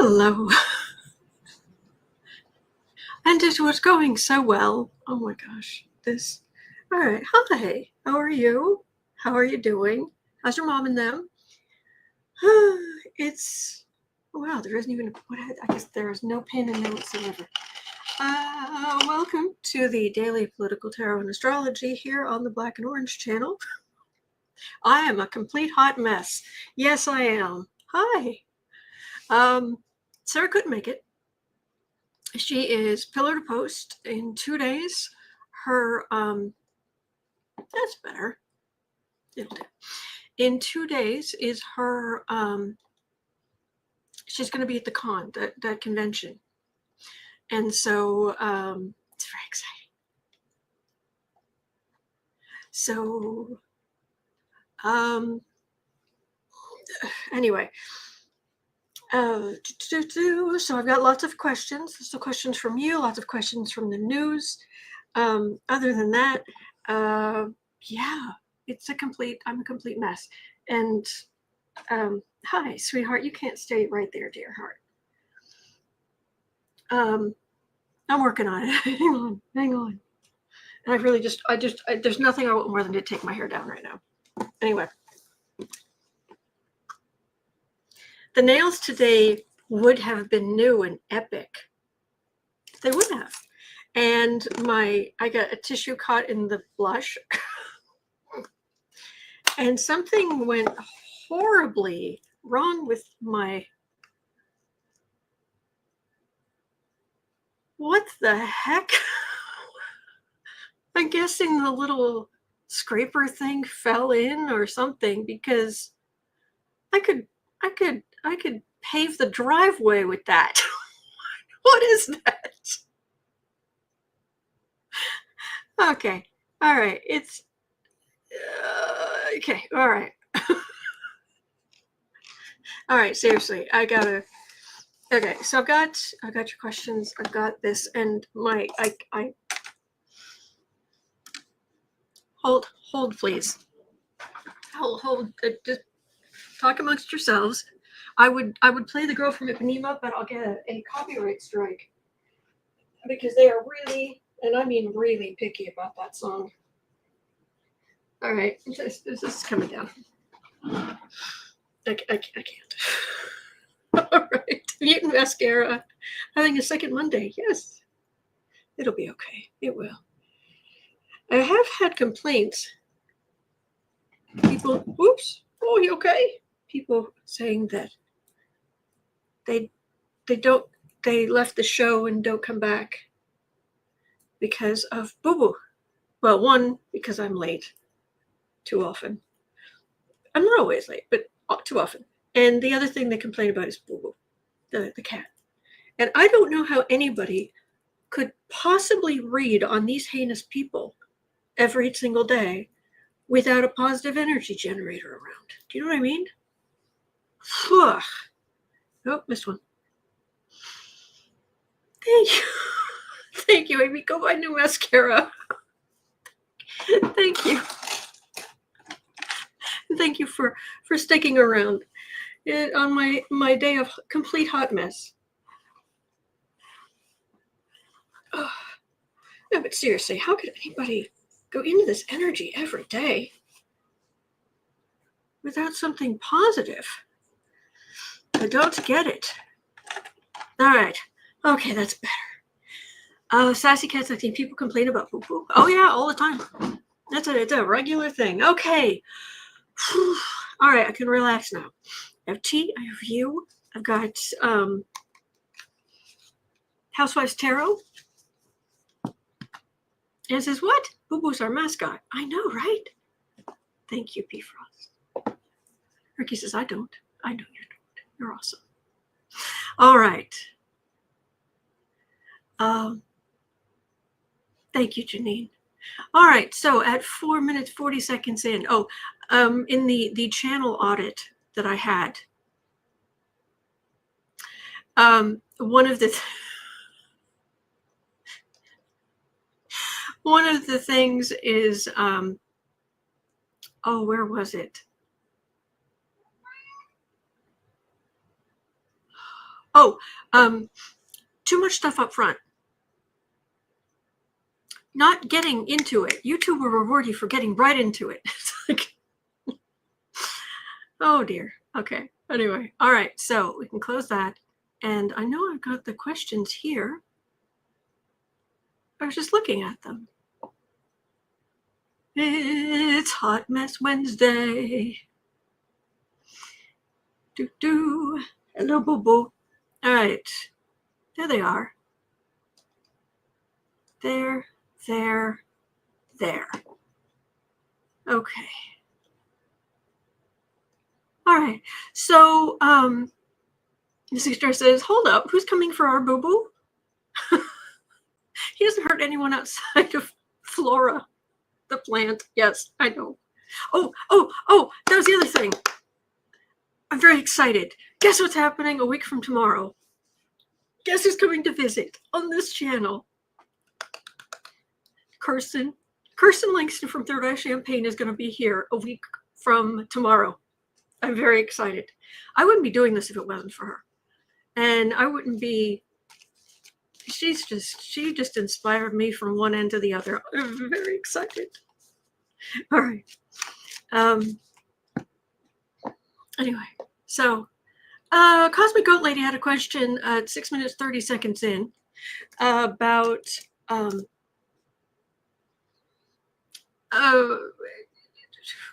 Hello. And it was going so well. Oh my gosh. All right. Hi. How are you? How are you doing? How's your mom and them? It's, wow, there isn't even, I guess there is no pin in there whatsoever. Welcome to the Daily Political Tarot and Astrology here on the Black and Orange channel. I am a complete hot mess. Yes, I am. Hi. Sarah couldn't make it. She is pillar to post in 2 days. Her, that's better. It'll do. In 2 days is her, she's going to be at the con, that convention. And so, it's very exciting. So, anyway, so I've got lots of questions. So questions from you, lots of questions from the news. Other than that, yeah, I'm a complete mess. And hi, sweetheart, you can't stay right there, dear heart. I'm working on it. Hang on. And I really there's nothing I want more than to take my hair down right now. Anyway. The nails today would have been new and epic. They would have. And I got a tissue caught in the blush. And something went horribly wrong with what the heck? I'm guessing the little scraper thing fell in or something, because I could pave the driveway with that. What is that? Okay. All right. It's okay. All right. All right. Seriously, okay. So I've got your questions. I've got this, and I hold, please. Hold. Just talk amongst yourselves. I would play the girl from Ipanema, but I'll get a copyright strike because they are really, and I mean really, picky about that song. All right, this is coming down. I can't. All right, mutant mascara having a second Monday. Yes, it'll be okay. It will. I have had complaints. People, whoops. Oh, you okay? People saying that they left the show and don't come back because of boo-boo. Well, one, because I'm late too often. I'm not always late, but too often. And the other thing they complain about is boo-boo, the cat. And I don't know how anybody could possibly read on these heinous people every single day without a positive energy generator around. Do you know what I mean? Whew. Oh, missed one. Thank you. Thank you, Amy. Go buy new mascara. Thank you. Thank you for sticking around on my day of complete hot mess. Oh, no, but seriously, how could anybody go into this energy every day without something positive? I don't get it. All right. Okay, that's better. Sassy Cats, I think people complain about poo-poo. Oh, yeah, all the time. It's a regular thing. Okay. All right, I can relax now. I have tea, I have you. I've got Housewives Tarot. And it says, what? Boo-boo's our mascot. I know, right? Thank you, P. Frost. Ricky says, I don't. I know you don't. You're awesome. All right. Thank you, Janine. All right, so at 4 minutes, 40 seconds in, in the channel audit that I had, one of the things is, where was it? Oh, too much stuff up front. Not getting into it. YouTube will reward you for getting right into it. It's like, oh dear. Okay. Anyway, all right. So we can close that. And I know I've got the questions here. I was just looking at them. It's Hot Mess Wednesday. Do. Hello, boo boo. All right. There they are. There. Okay. All right. So, the sister says, hold up, who's coming for our boo-boo? He doesn't hurt anyone outside of Flora, the plant. Yes, I know. Oh, that was the other thing. I'm very excited. Guess what's happening a week from tomorrow? Guess who's coming to visit on this channel? Kirsten Langston from Third Eye Champagne is going to be here a week from tomorrow. I'm very excited. I wouldn't be doing this if it wasn't for her. And I wouldn't be, she just inspired me from one end to the other. I'm very excited. All right. Anyway, so Cosmic Goat Lady had a question at 6 minutes 30 seconds in about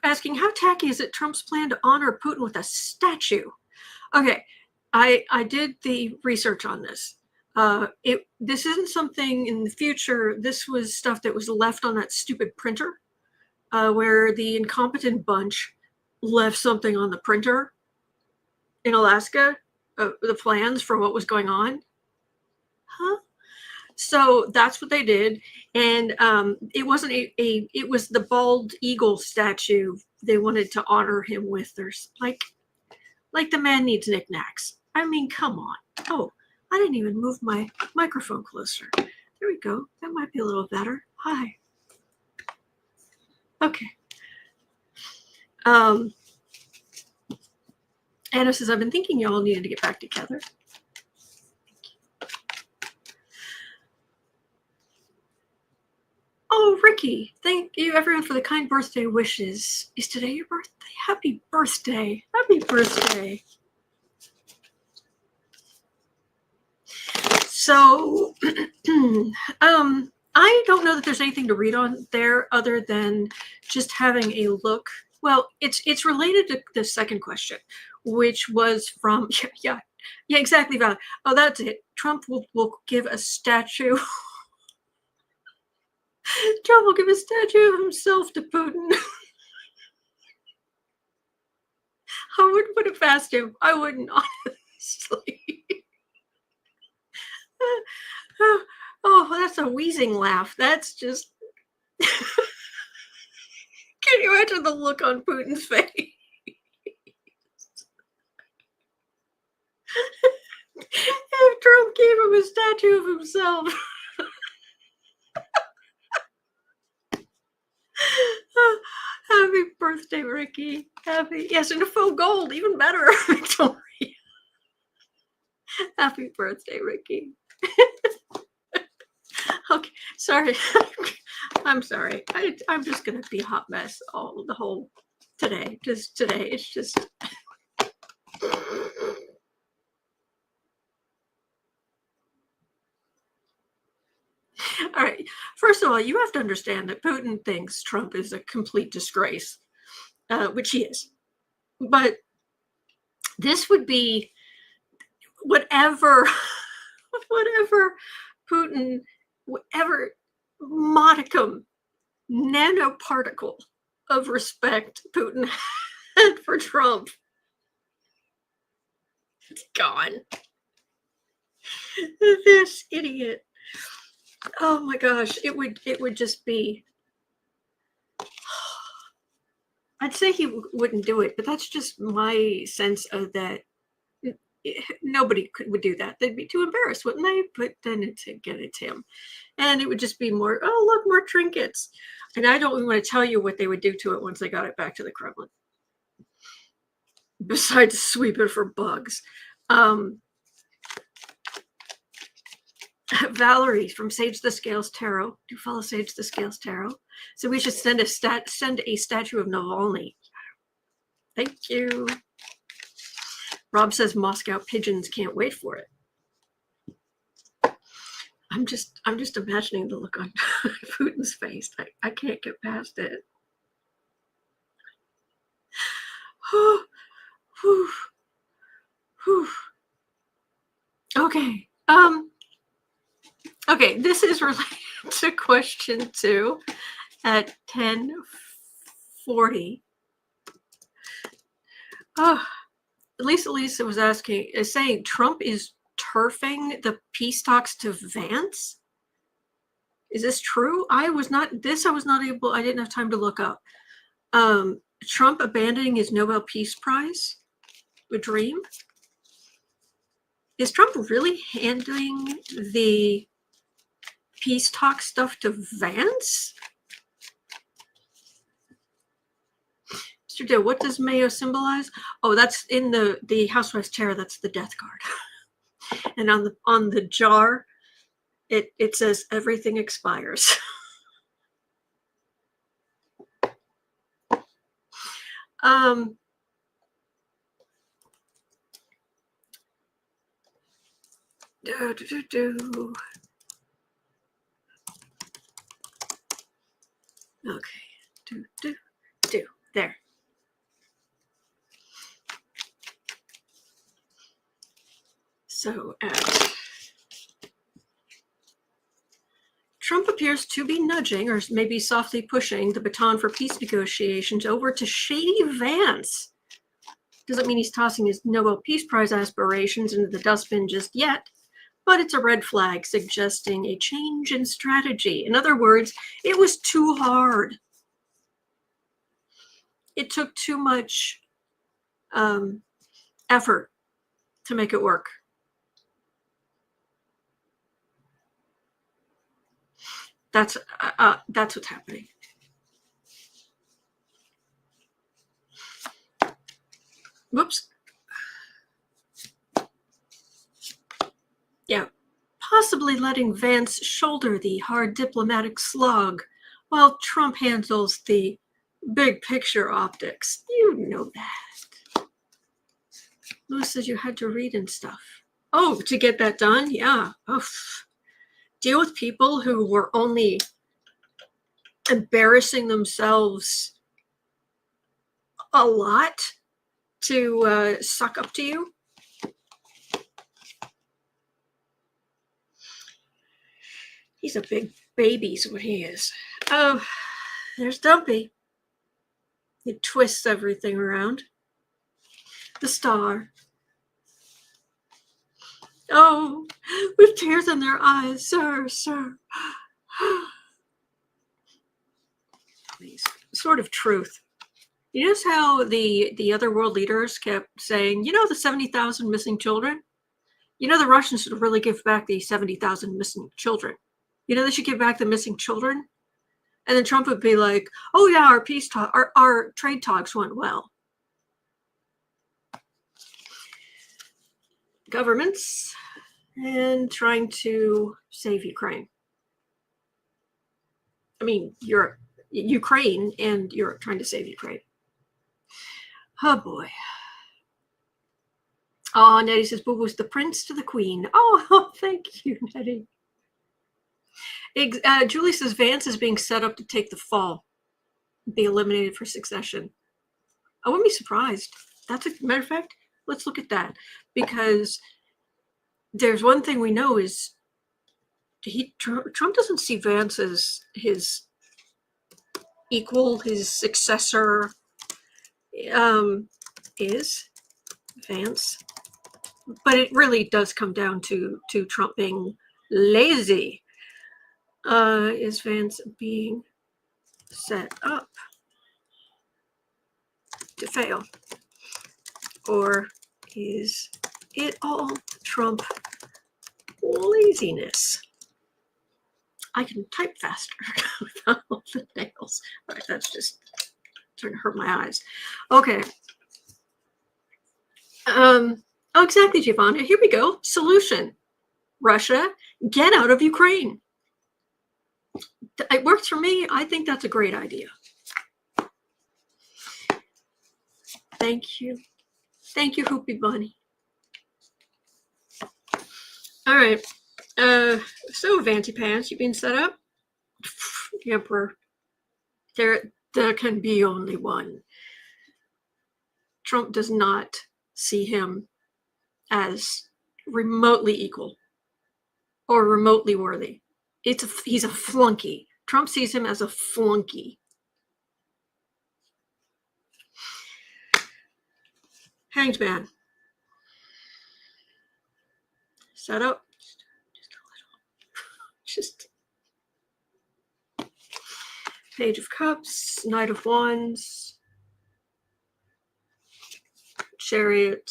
asking how tacky is it Trump's plan to honor Putin with a statue? Okay, I did the research on this. This isn't something in the future. This was stuff that was left on that stupid printer, where the incompetent bunch left something on the printer in Alaska, the plans for what was going on. Huh? So that's what they did, and it wasn't it was the bald eagle statue they wanted to honor him with. There's like the man needs knickknacks. I mean, come on. Oh, I didn't even move my microphone closer. There we go. That might be a little better. Hi. Okay. Anna says, I've been thinking y'all needed to get back together. Oh, Ricky, thank you everyone for the kind birthday wishes. Is today your birthday? Happy birthday. Happy birthday. So, I don't know that there's anything to read on there other than just having a look. Well, it's related to the second question, which was from, yeah, exactly, Val. Oh, that's it. Trump will give a statue. Trump will give a statue of himself to Putin. I wouldn't put it past him. I wouldn't, honestly. Oh, that's a wheezing laugh. That's just. Can you imagine the look on Putin's face? If Trump gave him a statue of himself. Happy birthday, Ricky. Yes, and a faux gold, even better, Victoria. Happy birthday, Ricky. Okay, sorry. I'm sorry. I'm just gonna be a hot mess the whole today. Just today. It's just. All right. First of all, you have to understand that Putin thinks Trump is a complete disgrace, which he is. But this would be whatever Putin, whatever modicum, nanoparticle of respect Putin had for Trump, it's gone. This idiot. Oh my gosh, it would just be. I'd say he wouldn't do it, but that's just my sense of that. Nobody would do that. They'd be too embarrassed, wouldn't they? But then it's him, and it would just be more. Oh, look, more trinkets, and I don't even want to tell you what they would do to it once they got it back to the Kremlin. Besides sweep it for bugs. Valerie from Sage the Scales Tarot. Do follow Sage the Scales Tarot. So we should send a statue of Navalny. Thank you. Rob says Moscow pigeons can't wait for it. I'm just imagining the look on Putin's face. I can't get past it. Okay. Okay, this is related to question 2 at 10:40. Lisa was saying Trump is turfing the peace talks to Vance. Is this true? I didn't have time to look up. Trump abandoning his Nobel Peace Prize? A dream? Is Trump really handing the peace talk stuff to Vance? Mr. Dill, what does Mayo symbolize? Oh, that's in the Housewife's chair. That's the death card. And on the jar, it says everything expires. Okay. There. So Trump appears to be nudging, or maybe softly pushing, the baton for peace negotiations over to shady Vance. Doesn't mean he's tossing his Nobel Peace Prize aspirations into the dustbin just yet, but it's a red flag suggesting a change in strategy. In other words, it was too hard. It took too much effort to make it work. That's what's happening. Whoops. Yeah, possibly letting Vance shoulder the hard diplomatic slog while Trump handles the big picture optics. You know that. Lewis says you had to read and stuff. Oh, to get that done? Yeah. Oof. Deal with people who were only embarrassing themselves a lot to suck up to you. He's a big baby is what he is. Oh, there's Dumpy. He twists everything around. The star. Oh, with tears in their eyes, sir. Sort of truth. You notice how the other world leaders kept saying, the 70,000 missing children? The Russians should really give back the 70,000 missing children. They should give back the missing children. And then Trump would be like, oh yeah, our peace talk, our trade talks went well. Governments and trying to save Ukraine. I mean, Ukraine and Europe trying to save Ukraine. Oh boy. Oh, Nettie says, Boo Boo's the prince to the queen. Oh, thank you, Nettie. Julie says Vance is being set up to take the fall, be eliminated for succession. I wouldn't be surprised. That's a matter of fact. Let's look at that, because there's one thing we know is Trump doesn't see Vance as his equal, his successor. Is Vance, but it really does come down to Trump being lazy. Is Vance being set up to fail, or is it all Trump laziness? I can type faster without all the nails. All right, that's just trying to hurt my eyes. Okay. Oh, exactly, Giovanna. Here we go. Solution. Russia, get out of Ukraine. It works for me. I think that's a great idea. Thank you. Thank you, Hoopy Bunny. All right. So, Vanty Pants, you been set up? The Emperor. There can be only one. Trump does not see him as remotely equal or remotely worthy. He's a flunky. Trump sees him as a flunky. Hanged Man. Set up. Just Page of Cups, Knight of Wands, Chariot,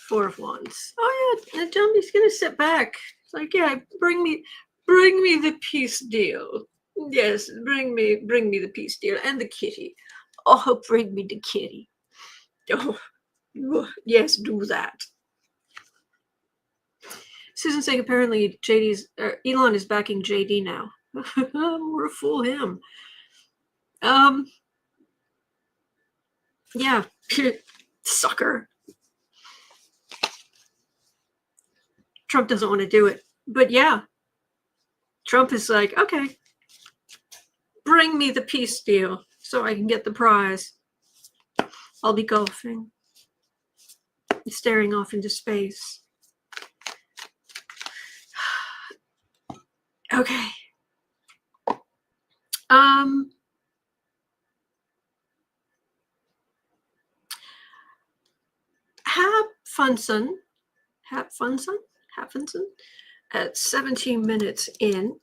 Four of Wands. Oh yeah, and Dumpy's gonna sit back. It's like, yeah, bring me the peace deal. Yes, bring me the peace deal and the kitty. Oh, bring me the kitty. Oh, yes, do that. Susan saying apparently Elon is backing JD now. We're fool him. Yeah, sucker. Trump doesn't want to do it, but yeah, Trump is like, okay, bring me the peace deal so I can get the prize. I'll be golfing, staring off into space. Okay. Hap Funson at 17 minutes in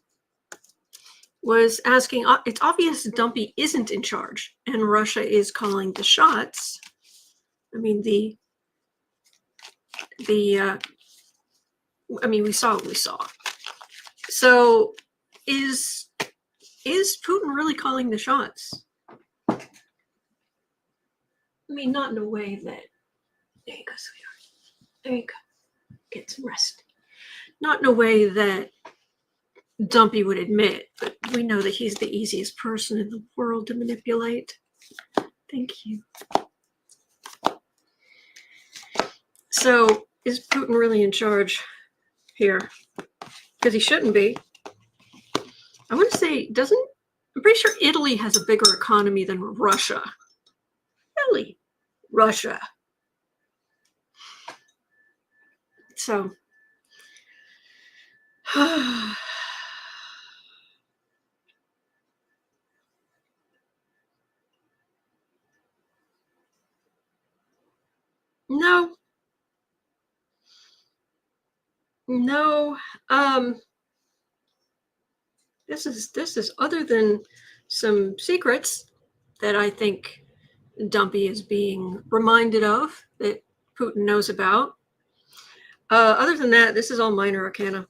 was asking, it's obvious Dumpy isn't in charge and Russia is calling the shots. I mean, we saw what we saw. So is Putin really calling the shots? I mean, not in a way that, there you go, sweetheart. There you go. Get some rest. Not in a way that Dumpy would admit, but we know that he's the easiest person in the world to manipulate. Thank you. So, is Putin really in charge here? Because he shouldn't be. I want to say, I'm pretty sure Italy has a bigger economy than Russia. Really? Russia. So, no. This is other than some secrets that I think Dumpy is being reminded of that Putin knows about. Other than that, this is all minor arcana.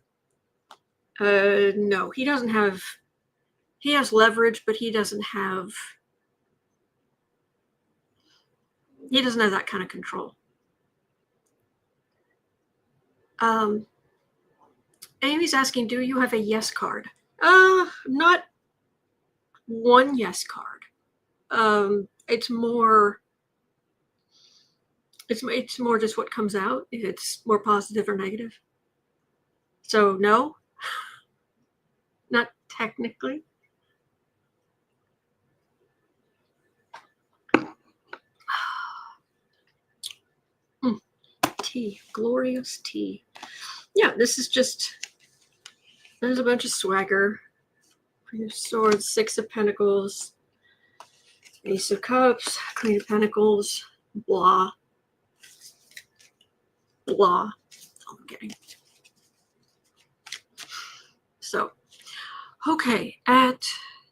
No, he doesn't have. He has leverage, but he doesn't have. He doesn't have that kind of control. Amy's asking, do you have a yes card? Not one yes card. It's more just what comes out, if it's more positive or negative. So no, not technically. Tea, glorious tea. Yeah, this is just, there's a bunch of swagger. Queen of Swords, Six of Pentacles, Ace of Cups, Queen of Pentacles, blah. Blah. That's all I'm getting. So, okay, at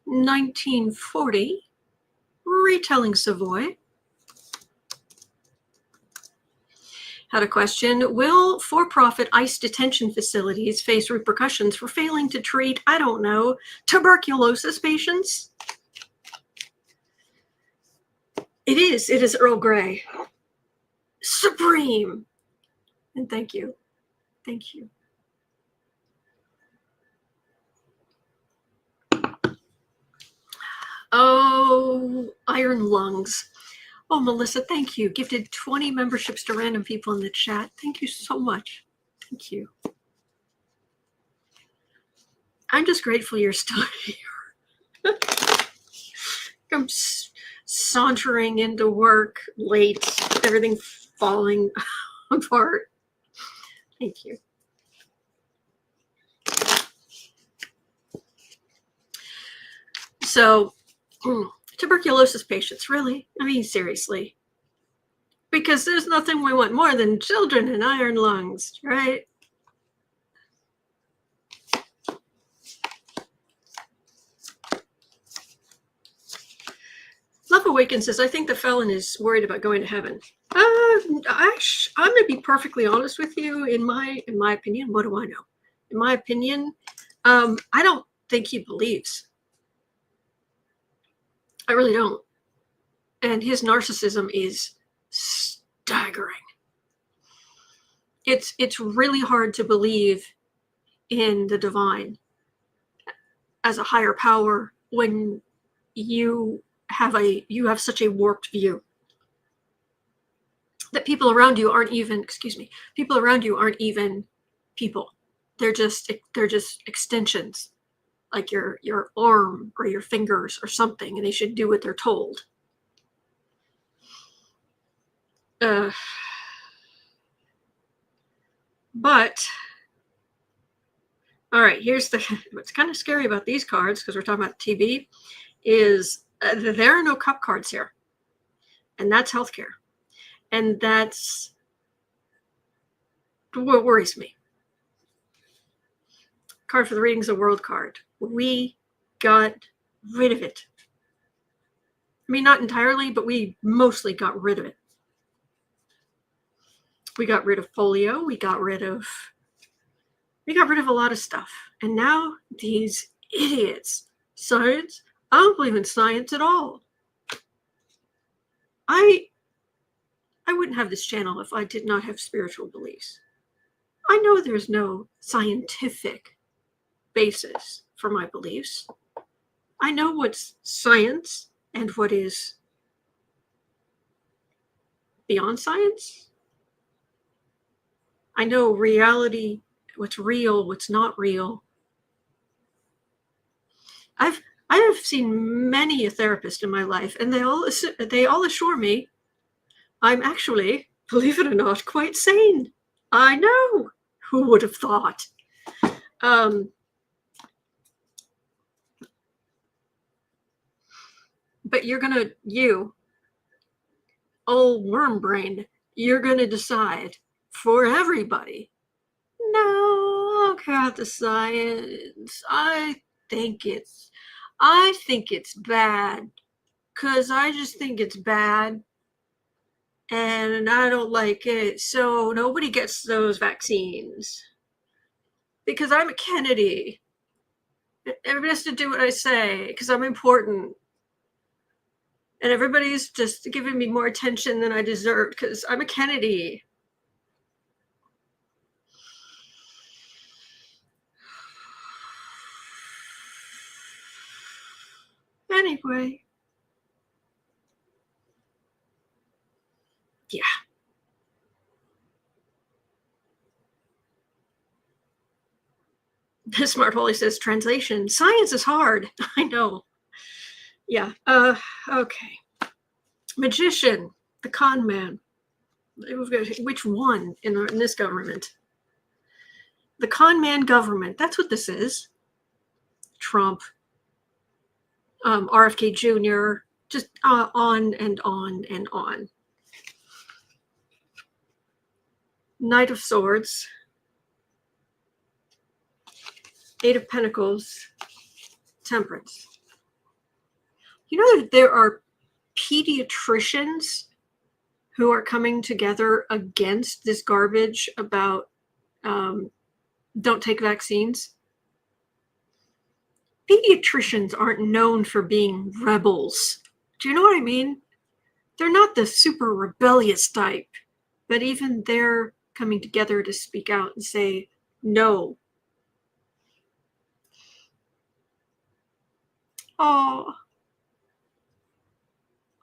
1940, retelling Savoy had a question. Will for-profit ICE detention facilities face repercussions for failing to treat, I don't know, tuberculosis patients? It is Earl Grey. Supreme. And thank you. Thank you. Oh, iron lungs. Oh, Melissa, thank you. Gifted 20 memberships to random people in the chat. Thank you so much. Thank you. I'm just grateful you're still here. I'm sauntering into work late, everything falling apart. Thank you. So, tuberculosis patients, really? I mean, seriously. Because there's nothing we want more than children and iron lungs, right? Love Awakens says, I think the felon is worried about going to heaven. I'm going to be perfectly honest with you. In my opinion, what do I know? In my opinion, I don't think he believes. I really don't. And his narcissism is staggering. It's really hard to believe in the divine as a higher power when you have such a warped view that people around you aren't even people. They're just extensions, like your arm or your fingers or something, and they should do what they're told. But all right, here's what's kind of scary about these cards, because we're talking about TV, is there are no cup cards here, and that's healthcare, and that's what worries me. Card for the reading is a world card. We got rid of it. I mean, not entirely, but we mostly got rid of it. We got rid of polio. We got rid of a lot of stuff. And now these idiots, science, I don't believe in science at all. I wouldn't have this channel if I did not have spiritual beliefs. I know there's no scientific basis for my beliefs. I know what's science and what is beyond science. I know reality, what's real, what's not real. I have seen many a therapist in my life, and they all assure me I'm actually, believe it or not, quite sane. I know. Who would have thought? But you, old worm brain, you're gonna decide for everybody. No, I don't care about the science. I think it's bad, because I just think it's bad, and I don't like it, so nobody gets those vaccines. Because I'm a Kennedy. Everybody has to do what I say, because I'm important. And everybody's just giving me more attention than I deserve, because I'm a Kennedy. Anyway. Yeah. Smart Holy says, translation, science is hard. I know. Yeah. Okay. Magician, the con man. Which one in this government? The con man government. That's what this is. Trump, RFK Jr., just on and on and on. Knight of Swords, Eight of Pentacles, Temperance. You know that there are pediatricians who are coming together against this garbage about don't take vaccines? Pediatricians aren't known for being rebels. Do you know what I mean? They're not the super rebellious type, but even they're coming together to speak out and say no. Oh,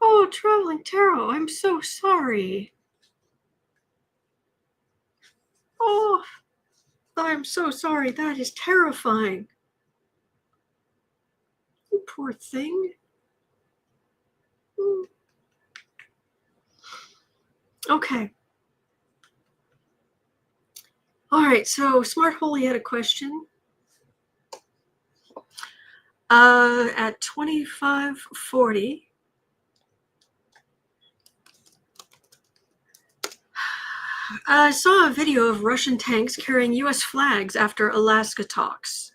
Oh, traveling tarot, I'm so sorry. Oh, I'm so sorry. That is terrifying. You poor thing. Okay. All right, so Smart Holy had a question. At 2540, I saw a video of Russian tanks carrying U.S. flags after Alaska talks.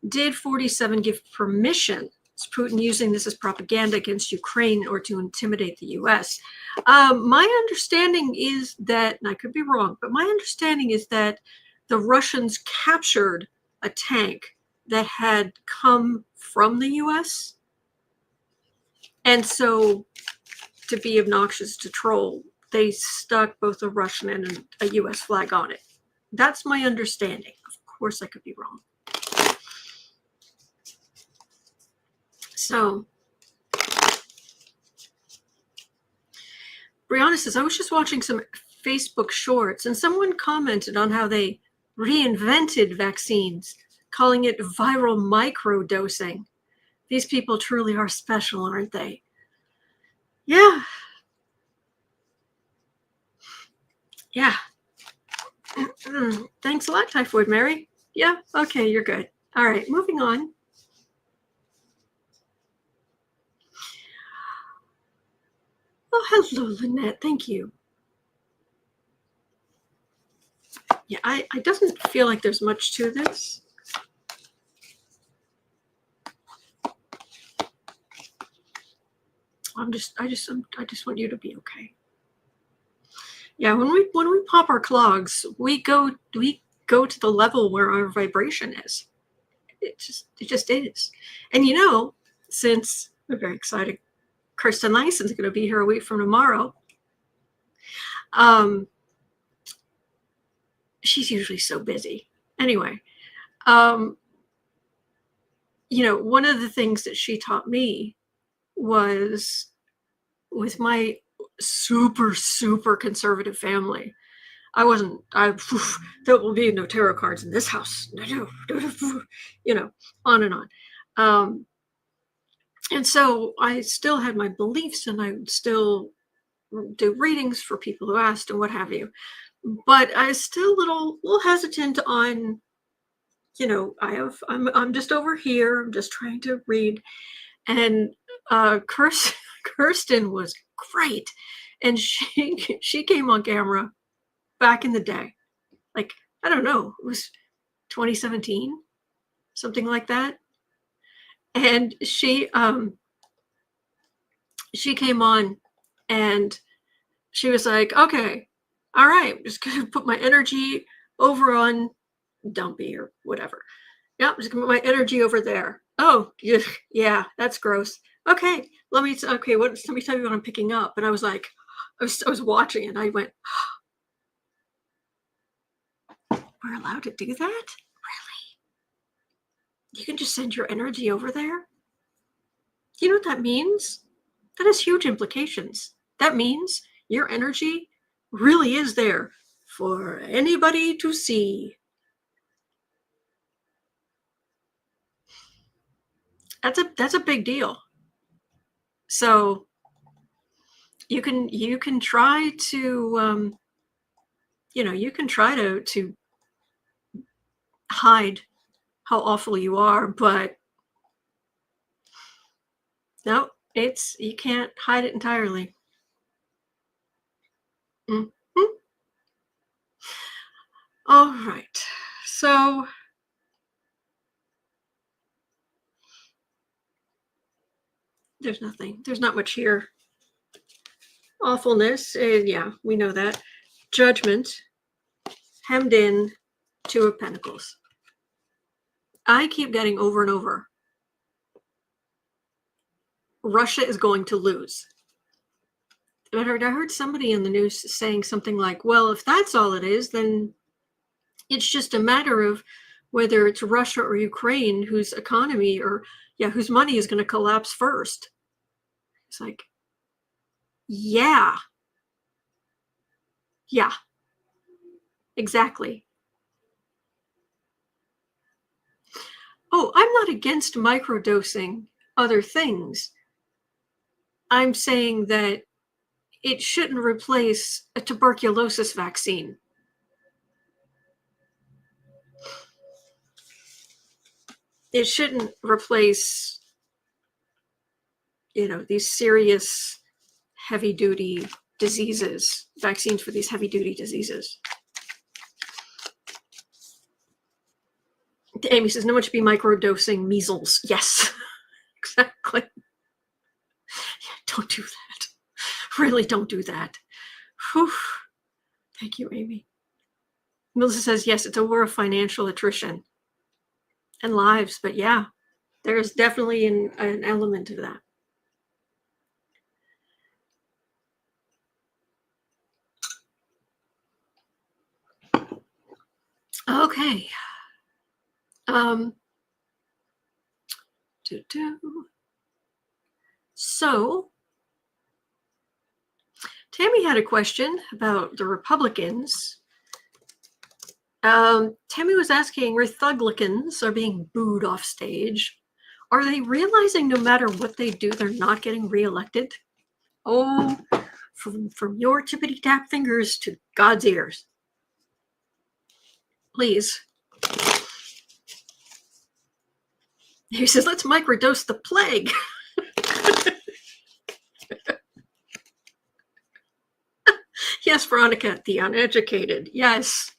Did 47 give permission? Is Putin using this as propaganda against Ukraine or to intimidate the U.S.? My understanding is that, and I could be wrong, but my understanding is that the Russians captured a tank that had come from the U.S. And so, to be obnoxious to troll, they stuck both a Russian and a U.S. flag on it. That's my understanding. Of course, I could be wrong. So, Brianna says, I was just watching some Facebook shorts and someone commented on how they reinvented vaccines, calling it viral microdosing. These people truly are special, aren't they? Yeah. Yeah. Thanks a lot, Typhoid Mary. Yeah, okay, you're good. All right, moving on. Oh, hello, Lynette. Thank you. Yeah, I doesn't feel like there's much to this. I just want you to be okay. Yeah, when we pop our clogs, we go to the level where our vibration is. It just is. And you know, since we're very excited, Kirsten Langston's going to be here a week from tomorrow. She's usually so busy. Anyway, you know, one of the things that she taught me was with my super conservative family. There will be no tarot cards in this house. No, you know, on and on. And so I still had my beliefs and I would still do readings for people who asked and what have you. But I was still a little hesitant on, you know, I'm just over here. I'm just trying to read. And Kirsten was great. And she came on camera back in the day. Like, I don't know, it was 2017, something like that. And she came on and she was like, okay, all right, I'm just gonna put my energy over on Dumpy or whatever. Yeah, I'm just gonna put my energy over there. Oh, yeah, that's gross. Okay, let me tell you what I'm picking up. And I was like, I was watching it and I went, we're allowed to do that? Really? You can just send your energy over there? You know what that means? That has huge implications. That means your energy really is there for anybody to see. That's a big deal. So you can try to you can try to hide how awful you are, but no, you can't hide it entirely. Mm-hmm. All right. So there's not much here. Awfulness, yeah, we know that. Judgment, hemmed in, Two of Pentacles. I keep getting over and over, Russia is going to lose. I heard somebody in the news saying something like, well, if that's all it is, then it's just a matter of whether it's Russia or Ukraine whose economy whose money is going to collapse first. It's like, yeah, exactly. Oh, I'm not against microdosing other things. I'm saying that it shouldn't replace a tuberculosis vaccine. It shouldn't replace, these serious heavy-duty diseases, vaccines for these heavy-duty diseases. Amy says, no one should be microdosing measles. Yes, exactly. Don't do that. Really don't do that. Whew. Thank you, Amy. Melissa says, yes, it's a war of financial attrition and lives, but yeah, there's definitely an element of that. Okay. So Tammy had a question about the Republicans. Tammy was asking, Rethuglicans are being booed off stage. Are they realizing no matter what they do, they're not getting reelected? Oh, from your tippity tap fingers to God's ears. Please. He says, let's microdose the plague. Yes, Veronica, the uneducated. Yes.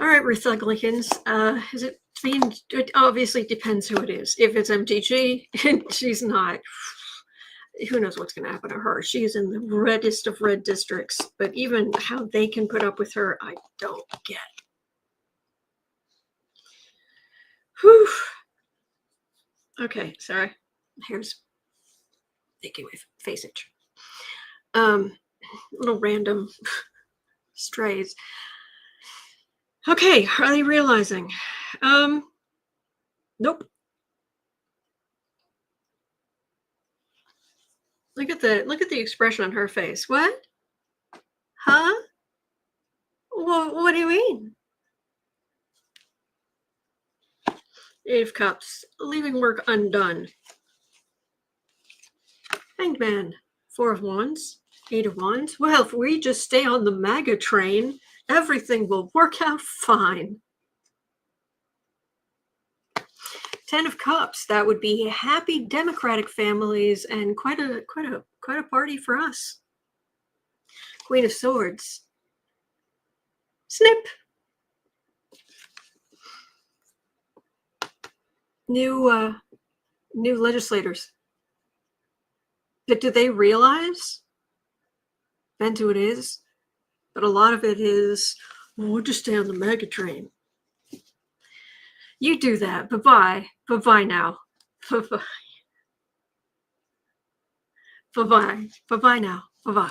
All right, Rethuglicans. It obviously depends who it is. If it's MTG and she's not, who knows what's going to happen to her. She's in the reddest of red districts, but even how they can put up with her, I don't get. Whew. Okay, sorry. Here's making my face itch. Little random strays. Okay, are they realizing? Nope. Look at the expression on her face. What? Huh? Well, what do you mean? Eight of Cups, leaving work undone. Hanged Man, Four of Wands, Eight of Wands. Well, if we just stay on the MAGA train, everything will work out fine. Ten of Cups, that would be happy Democratic families and quite a party for us. Queen of Swords. Snip. New legislators. But do they realize? Depends who it is. But a lot of it is, well, we'll just stay on the MAGA train. You do that. Bye-bye. Bye-bye now. Bye-bye. Bye-bye. Bye-bye now. Bye-bye.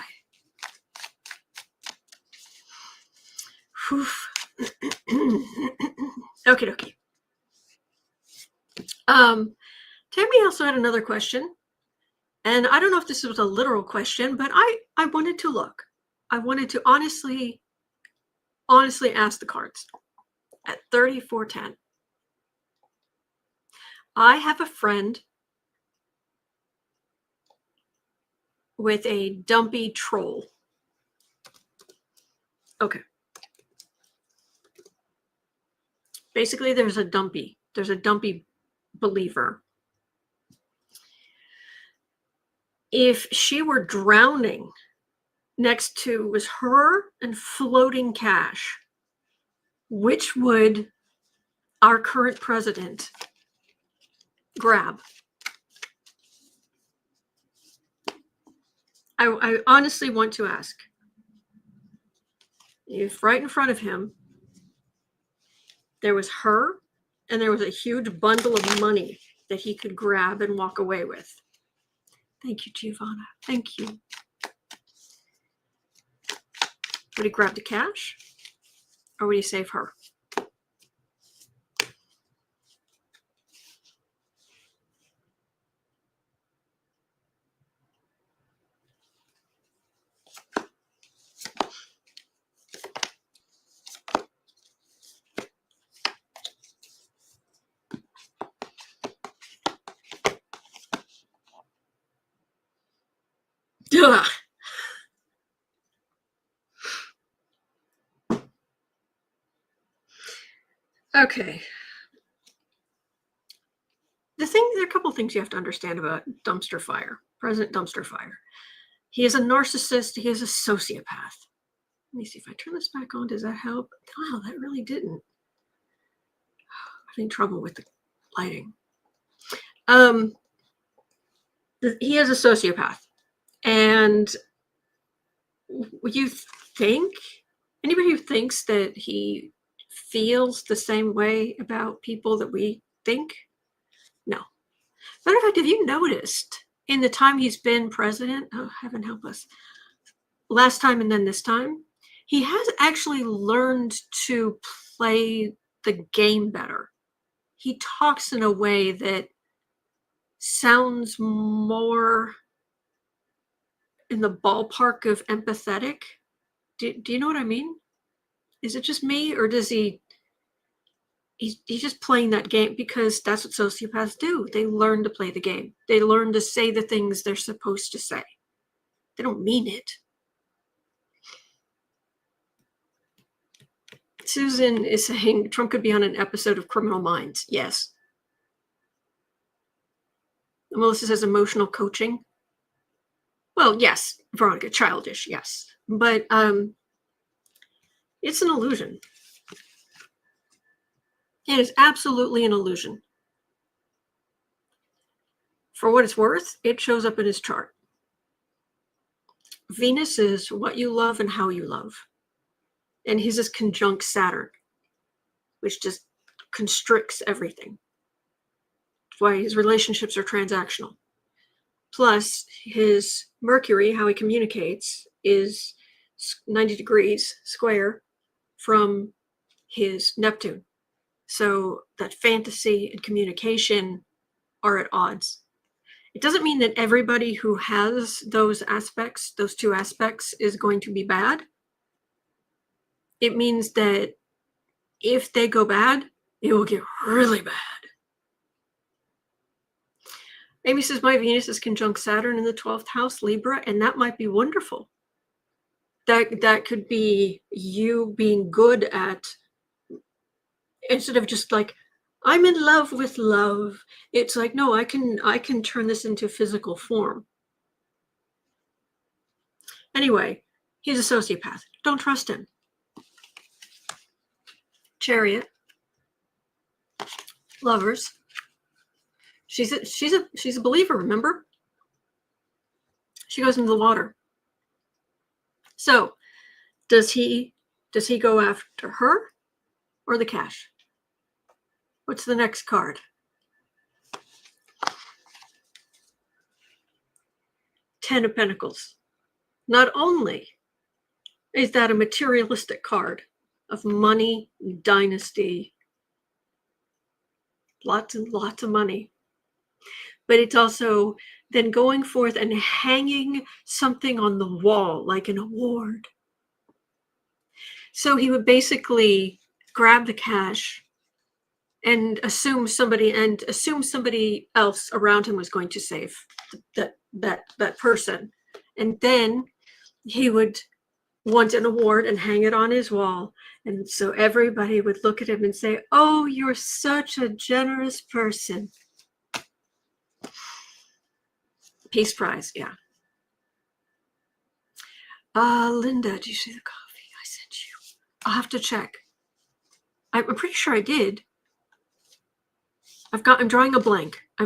Okie dokie. Tammy also had another question. And I don't know if this was a literal question, but I wanted to look. I wanted to honestly ask the cards. At 3410. I have a friend with a dumpy troll. Okay. Basically, there's a dumpy believer. If she were drowning, next to was her and floating cash, which would our current president grab? I honestly want to ask. If right in front of him there was her and there was a huge bundle of money that he could grab and walk away with. Thank you, Giovanna. Thank you. Would he grab the cash or would he save her? Ugh. Okay. There are a couple things you have to understand about Dumpster Fire, President Dumpster Fire. He is a narcissist. He is a sociopath. Let me see if I turn this back on. Does that help? Wow, that really didn't. I'm having trouble with the lighting. He is a sociopath. And you think, anybody who thinks that he feels the same way about people that we think? No. Matter of fact, have you noticed in the time he's been president, oh, heaven help us, last time and then this time, he has actually learned to play the game better. He talks in a way that sounds more in the ballpark of empathetic. Do you know what I mean? Is it just me, or does he's just playing that game because that's what sociopaths do. They learn to play the game. They learn to say the things they're supposed to say. They don't mean it. Susan is saying Trump could be on an episode of Criminal Minds. Yes. Melissa says emotional coaching. Well, yes, Veronica, childish, yes. But it's an illusion. It is absolutely an illusion. For what it's worth, it shows up in his chart. Venus is what you love and how you love. And his is conjunct Saturn, which just constricts everything. That's why his relationships are transactional. Plus, his Mercury, how he communicates, is 90 degrees square from his Neptune. So that fantasy and communication are at odds. It doesn't mean that everybody who has those aspects, those two aspects, is going to be bad. It means that if they go bad, it will get really bad. Amy says, my Venus is conjunct Saturn in the 12th house, Libra, and that might be wonderful. That could be you being good at, instead of just like, I'm in love with love. It's like, no, I can turn this into physical form. Anyway, he's a sociopath. Don't trust him. Chariot. Lovers. She's a believer, remember? She goes into the water. So, does he go after her or the cash? What's the next card? 10 of Pentacles. Not only is that a materialistic card of money, dynasty, lots and lots of money, but it's also then going forth and hanging something on the wall like an award. So he would basically grab the cash and assume somebody else around him was going to save that person. And then he would want an award and hang it on his wall. And so everybody would look at him and say, oh, you're such a generous person. Peace Prize, yeah. Linda, did you see the coffee I sent you? I'll have to check. I'm pretty sure I did. I'm drawing a blank. I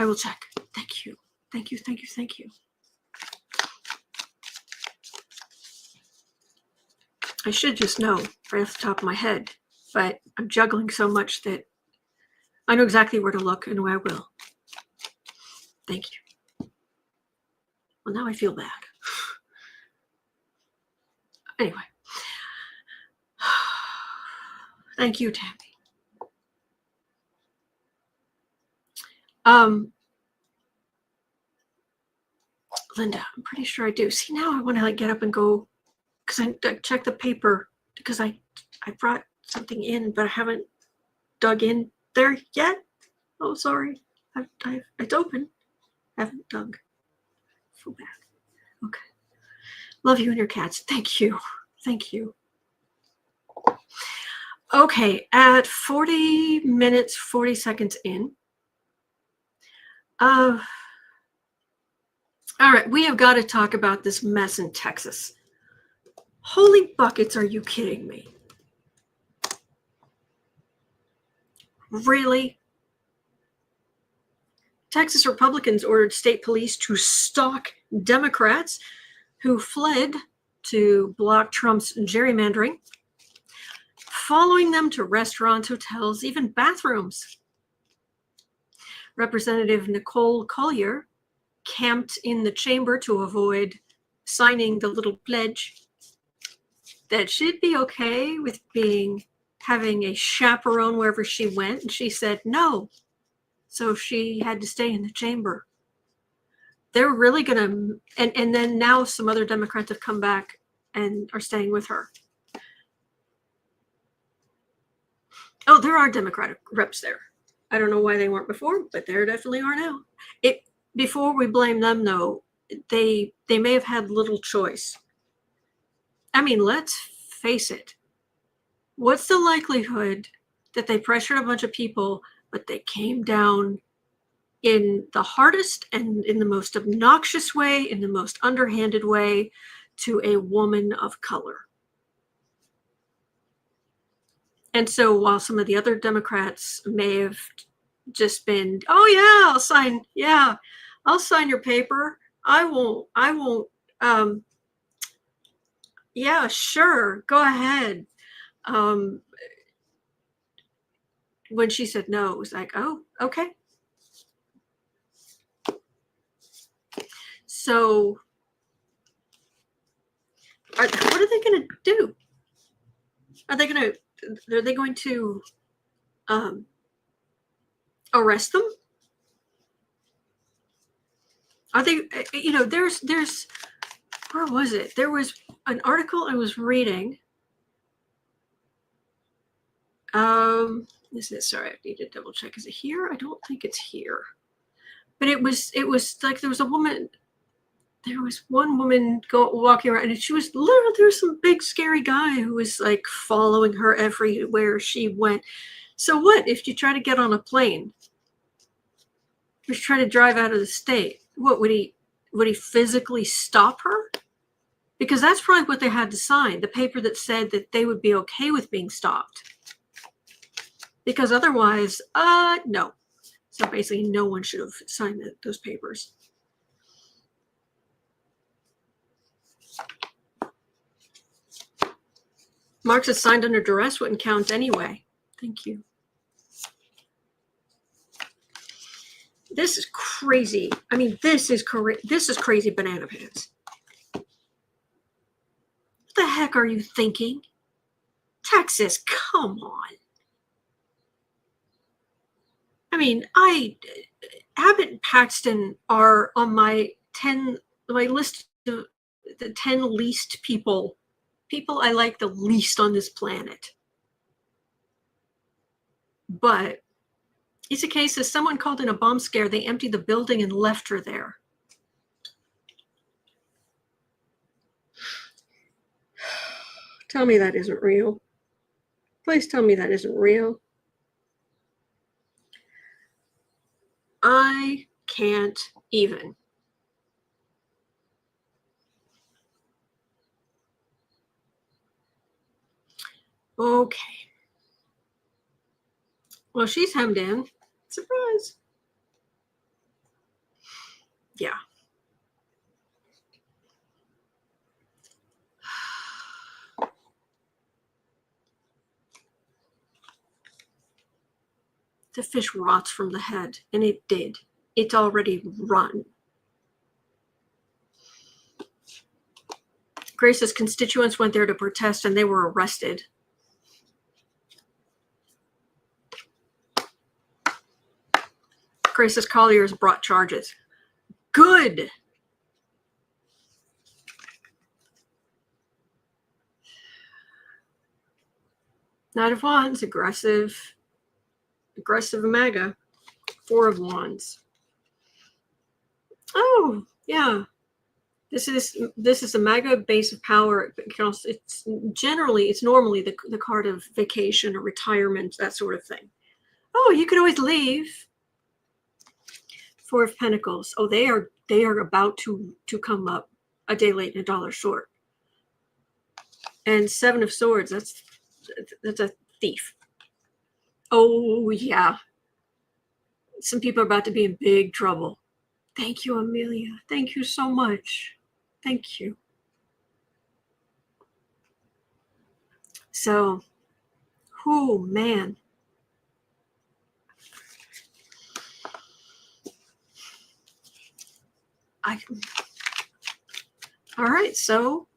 will check. Thank you. I should just know right off the top of my head, but I'm juggling so much that I know exactly where to look and where I will. Thank you. Well, now I feel bad. Anyway. Thank you, Tammy. Linda, I'm pretty sure I do. See, now I want to like get up and go, because I checked the paper because I brought something in, but I haven't dug in there yet. Oh, sorry. It's open. I haven't dug. feel bad. Okay. Love you and your cats. Thank you. Thank you. Okay, at 40 minutes, 40 seconds in. All right, we have got to talk about this mess in Texas. Holy buckets, are you kidding me? Really? Texas Republicans ordered state police to stalk Democrats who fled to block Trump's gerrymandering, following them to restaurants, hotels, even bathrooms. Representative Nicole Collier camped in the chamber to avoid signing the little pledge that she'd be okay with having a chaperone wherever she went, and she said no. So she had to stay in the chamber. They're really going to, and then now some other Democrats have come back and are staying with her. Oh, there are Democratic reps there. I don't know why they weren't before, but there definitely are now. Before we blame them, though, they may have had little choice. I mean, let's face it. What's the likelihood that they pressured a bunch of people, but they came down in the hardest and in the most obnoxious way, in the most underhanded way, to a woman of color? And so while some of the other Democrats may have just been, oh yeah, I'll sign your paper. I won't, yeah, sure, go ahead. When she said no, it was like, oh, okay. So what are they going to do? Are they going to arrest them? Are they, there's, where was it? There was an article I was reading. Sorry, I need to double check. Is it here? I don't think it's here. But it was like there was one woman walking around, and she was literally, there was some big scary guy who was like following her everywhere she went. So what if you try to get on a plane? If you try to drive out of the state, what would he physically stop her? Because that's probably what they had to sign, the paper that said that they would be okay with being stopped. Because otherwise, no. So basically, no one should have signed those papers. Marxist signed under duress wouldn't count anyway. Thank you. This is crazy. I mean, this is crazy banana pants. What the heck are you thinking? Texas, come on. I mean, Abbott and Paxton are on my list of the 10 least people I like the least on this planet. But it's a case of someone called in a bomb scare. They emptied the building and left her there. Tell me that isn't real. Please tell me that isn't real. I can't even. Okay. Well, she's hemmed in. Surprise. Yeah. The fish rots from the head, and it did. It's already rotten. Grace's constituents went there to protest, and they were arrested. Grace's Collier's brought charges. Good. Knight of Wands, aggressive MAGA. 4 of Wands. Oh, yeah. This is a MAGA base of power. It's normally the card of vacation or retirement, that sort of thing. Oh, you could always leave. Four of Pentacles. Oh, they are about to come up a day late and a dollar short. And Seven of Swords. That's a thief. Oh yeah. Some people are about to be in big trouble. Thank you, Amelia. Thank you so much. Thank you. So, oh man. All right, so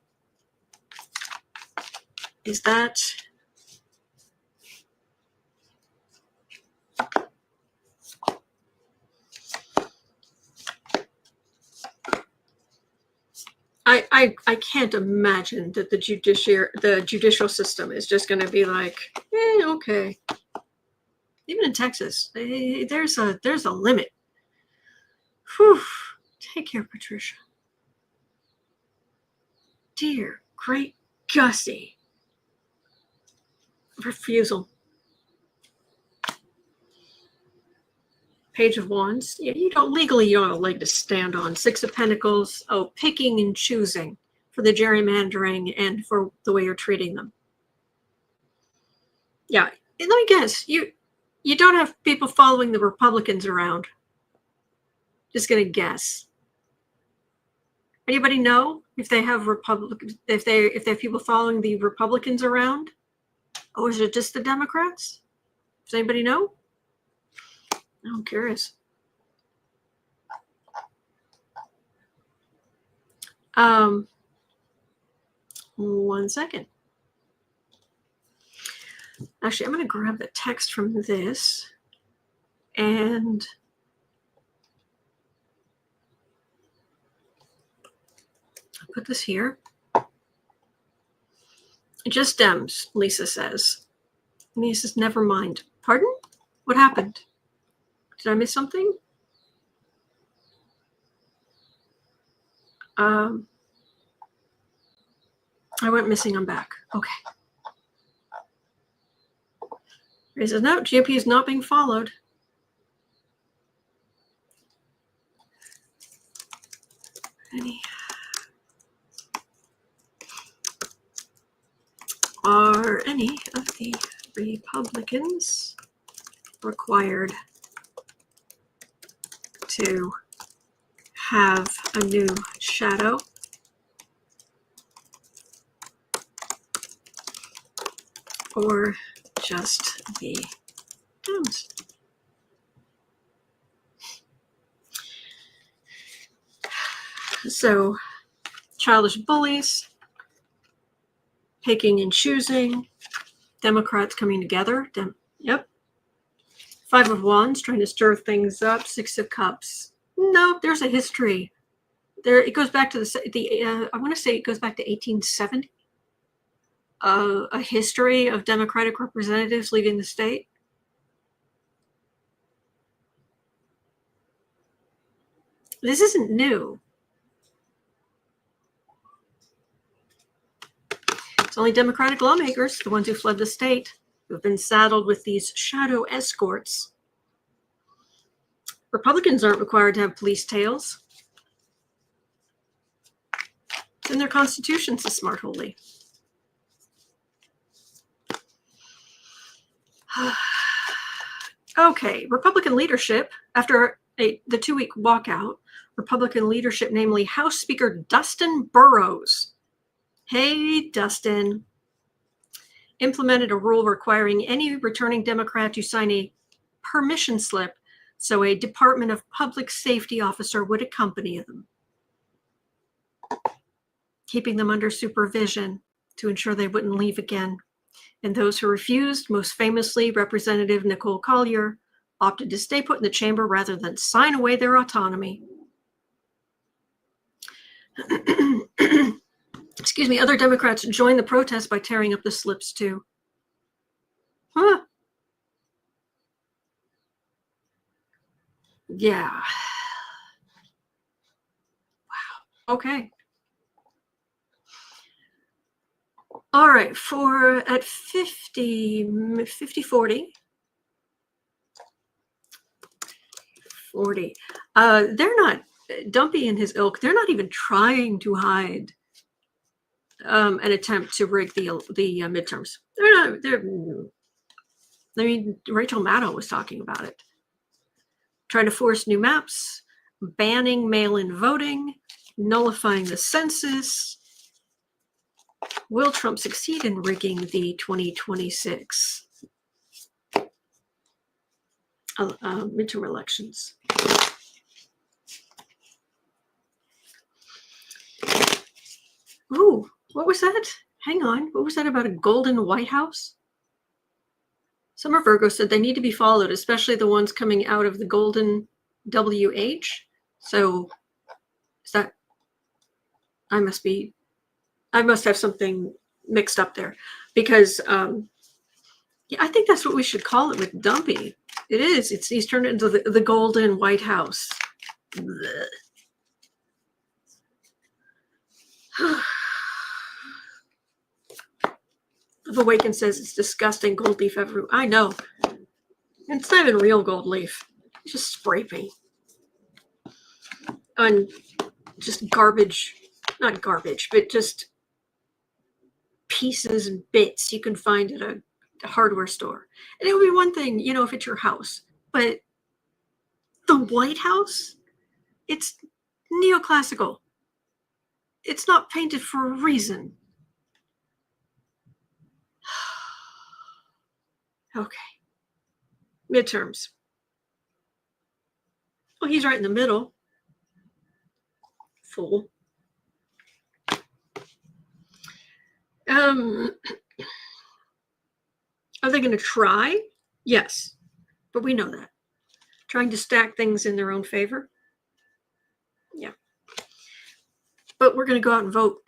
is that I can't imagine that the judicial system is just going to be like, okay. Even in Texas, there's a limit. Whew. Take care, Patricia. Dear great Gussie. Refusal. Page of Wands. Yeah, you don't have a leg to stand on. Six of Pentacles. Oh, picking and choosing for the gerrymandering and for the way you're treating them. Yeah, and let me guess, you don't have people following the Republicans around. Just gonna guess. Anybody know if they have if they have people following the Republicans around? Or is it just the Democrats? Does anybody know? I'm curious. One second. Actually, I'm going to grab the text from this and I'll put this here. Just Dems, Lisa says. Lisa says, never mind. Pardon? What happened? Did I miss something? I went missing. I'm back. Okay. Ray says, no, GOP is not being followed. Are any of the Republicans required to have a new shadow? Or just the Dems? So, childish bullies, picking and choosing, Democrats coming together. Yep. Five of Wands, trying to stir things up. Six of Cups. No, there's a history. There, it goes back to I want to say it goes back to 1870. A history of Democratic representatives leaving the state. This isn't new. It's only Democratic lawmakers, the ones who fled the state, who have been saddled with these shadow escorts. Republicans aren't required to have police tails. It's in their constitution, says Smart Holy. Okay, Republican leadership, after the 2-week walkout, Republican leadership, namely House Speaker Dustin Burrows. Hey, Dustin. Implemented a rule requiring any returning Democrat to sign a permission slip so a Department of Public Safety officer would accompany them, keeping them under supervision to ensure they wouldn't leave again. And those who refused, most famously Representative Nicole Collier, opted to stay put in the chamber rather than sign away their autonomy. Excuse me, other Democrats joined the protest by tearing up the slips too. Huh. Yeah. Wow. Okay. All right, at 50, 40, they're not, Dumpy and his ilk, they're not even trying to hide an attempt to rig the midterms. I mean, Rachel Maddow was talking about it. Trying to force new maps, banning mail-in voting, nullifying the census. Will Trump succeed in rigging the 2026 midterm elections? Ooh, what was that? Hang on. What was that about a golden White House? Summer Virgo said they need to be followed, especially the ones coming out of the golden WH. So is that, I must have something mixed up there, because yeah, I think that's what we should call it with Dumpy. It is. He's turned it into the golden White House. The Awaken says it's disgusting gold leaf everywhere. I know. It's not even real gold leaf. It's just spray paint. And just garbage. Not garbage, but just pieces and bits you can find at a hardware store. And it would be one thing, if it's your house. But the White House, it's neoclassical. It's not painted for a reason. Okay. Midterms. Well, he's right in the middle. Fool. Are they going to try? Yes. But we know that. Trying to stack things in their own favor? Yeah. But we're going to go out and vote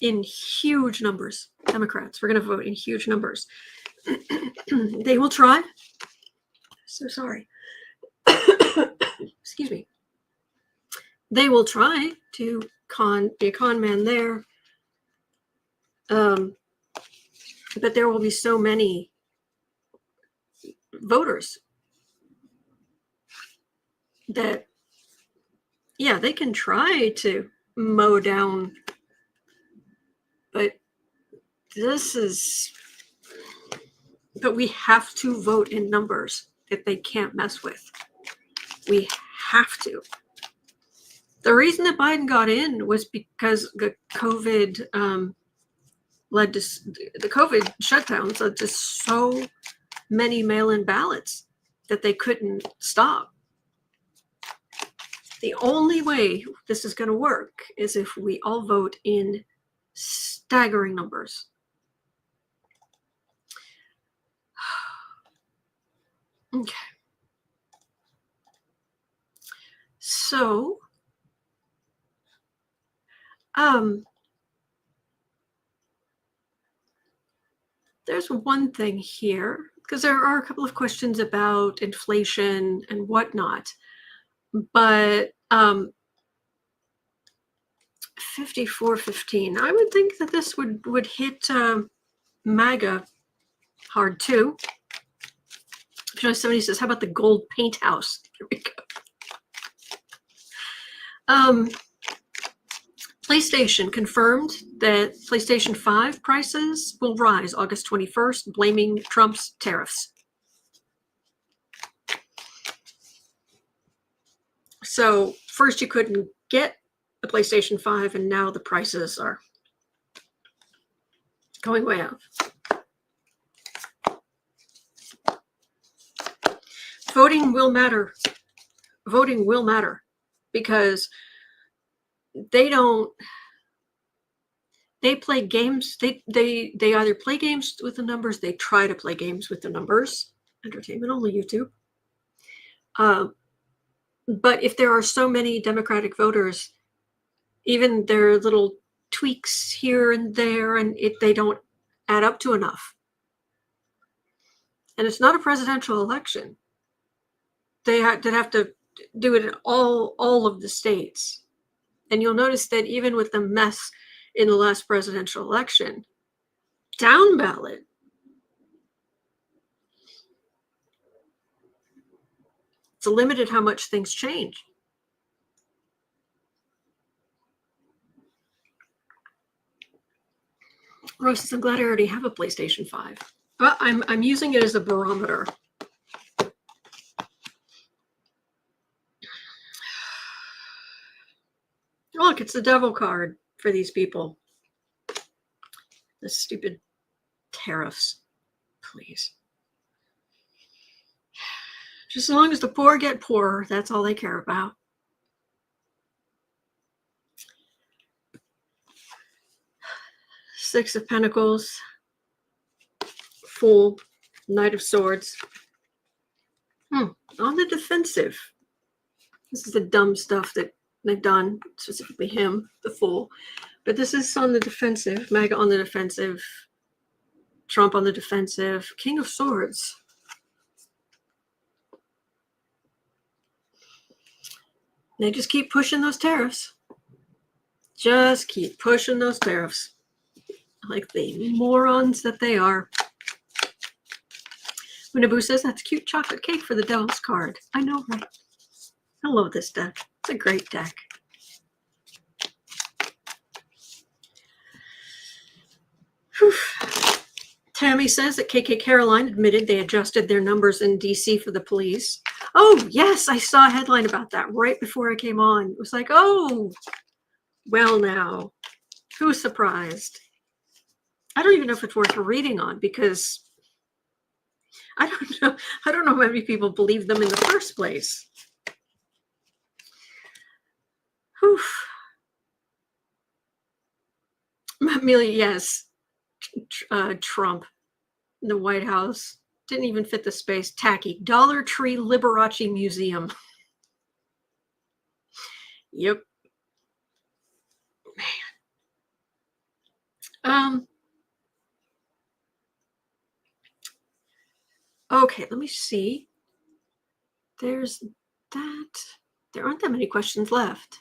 in huge numbers. Democrats, we're going to vote in huge numbers. They will try. So sorry. Excuse me. They will try to be a con man there. But there will be so many voters that, yeah, they can try to mow down, but we have to vote in numbers that they can't mess with. We have to. The reason that Biden got in was because the COVID led to the COVID shutdowns led to so many mail-in ballots that they couldn't stop. The only way this is going to work is if we all vote in staggering numbers. Okay. So, there's one thing here, because there are a couple of questions about inflation and whatnot, but 5415, I would think that this would hit MAGA hard too. Somebody says, how about the gold paint house? Here we go. PlayStation confirmed that PlayStation 5 prices will rise August 21st, blaming Trump's tariffs. So first you couldn't get the PlayStation 5, and now the prices are going way up. Voting will matter. Voting will matter because they play games. They either play games with the numbers, they try to play games with the numbers. Entertainment only, YouTube. But if there are so many Democratic voters, even their little tweaks here and there, and they don't add up to enough. And it's not a presidential election. They have to do it in all of the states. And you'll notice that even with the mess in the last presidential election. Down ballot. It's limited how much things change. Rose says, I'm glad I already have a PlayStation 5. But I'm using it as a barometer. Look, it's the devil card for these people. The stupid tariffs. Please. Just as long as the poor get poorer, that's all they care about. Six of Pentacles. Fool. Knight of Swords. On the defensive. This is the dumb stuff that they've done, specifically him, the Fool. But this is on the defensive. MAGA on the defensive. Trump on the defensive. King of Swords. They just keep pushing those tariffs. Just keep pushing those tariffs. Like the morons that they are. Unabu says, that's cute chocolate cake for the devil's card. I know, right? I love this deck. It's a great deck. Whew. Tammy says that KK Caroline admitted they adjusted their numbers in DC for the police. Oh, yes, I saw a headline about that right before I came on. It was like, oh, well now, who's surprised? I don't even know if it's worth reading on because I don't know how many people believe them in the first place. Whew. Amelia, yes. Trump, the White House, didn't even fit the space. Tacky. Dollar Tree Liberace Museum. Yep. Man. Okay, let me see. There's that. There aren't that many questions left.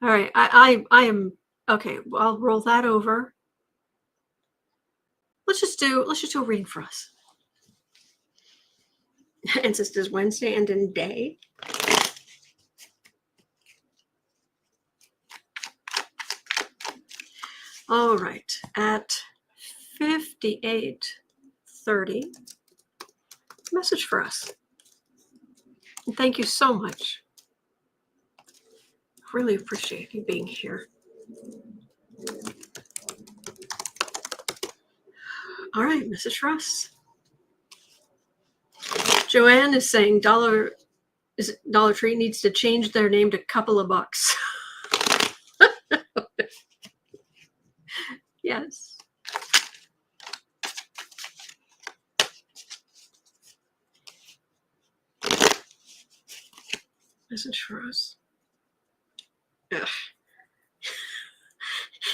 All right, I am okay. Well, I'll roll that over. Let's just do a reading for us. Ancestors Wednesday and in day. All right, at 58:30, message for us. And thank you so much. Really appreciate you being here. All right, message for us. Joanne is saying Dollar Tree needs to change their name to Couple of Bucks. Yes. Message for us. Ugh.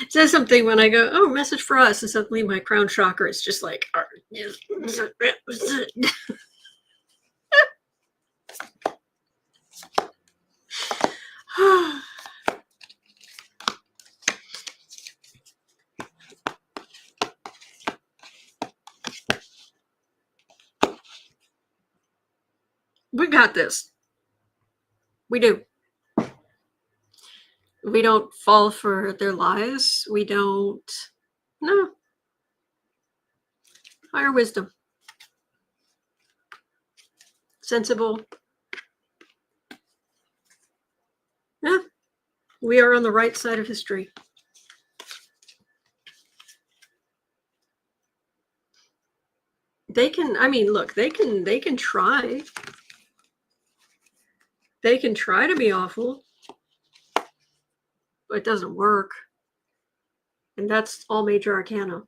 It says something when I go, oh, message for us, and suddenly my crown chakra is just like, we got this. We do. We don't fall for their lies. We don't. No. Higher wisdom. Sensible. Yeah. We are on the right side of history. They can, I mean, look, they can try. They can try to be awful, but it doesn't work. And that's all major arcana.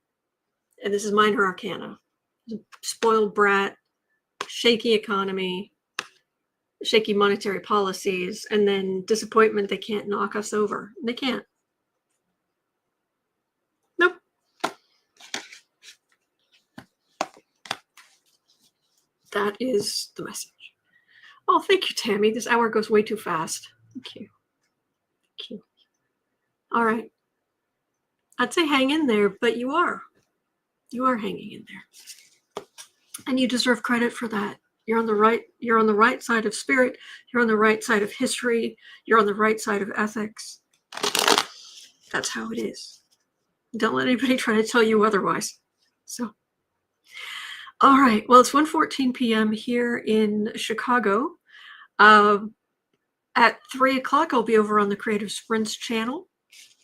And this is minor arcana. Spoiled brat, shaky economy, shaky monetary policies, and then disappointment they can't knock us over. They can't. Nope. That is the message. Oh, thank you, Tammy. This hour goes way too fast. Thank you. Thank you. All right. I'd say hang in there, but you are hanging in there, and you deserve credit for that. You're on the right side of spirit. You're on the right side of history. You're on the right side of ethics. That's how it is. Don't let anybody try to tell you otherwise. So, all right. Well, it's 1:14 p.m. here in Chicago. At 3 o'clock, I'll be over on the Creative Sprints channel.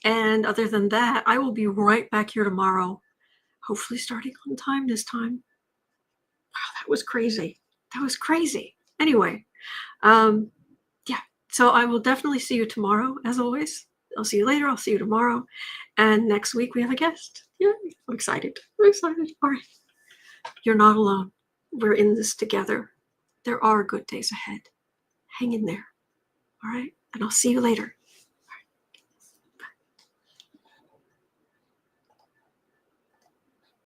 And other than that, I will be right back here tomorrow, hopefully starting on time this time. Wow, that was crazy. That was crazy. Anyway, yeah. So I will definitely see you tomorrow, as always. I'll see you later. I'll see you tomorrow. And next week, we have a guest. Yay. I'm excited. I'm excited. All right. You're not alone. We're in this together. There are good days ahead. Hang in there. All right. And I'll see you later.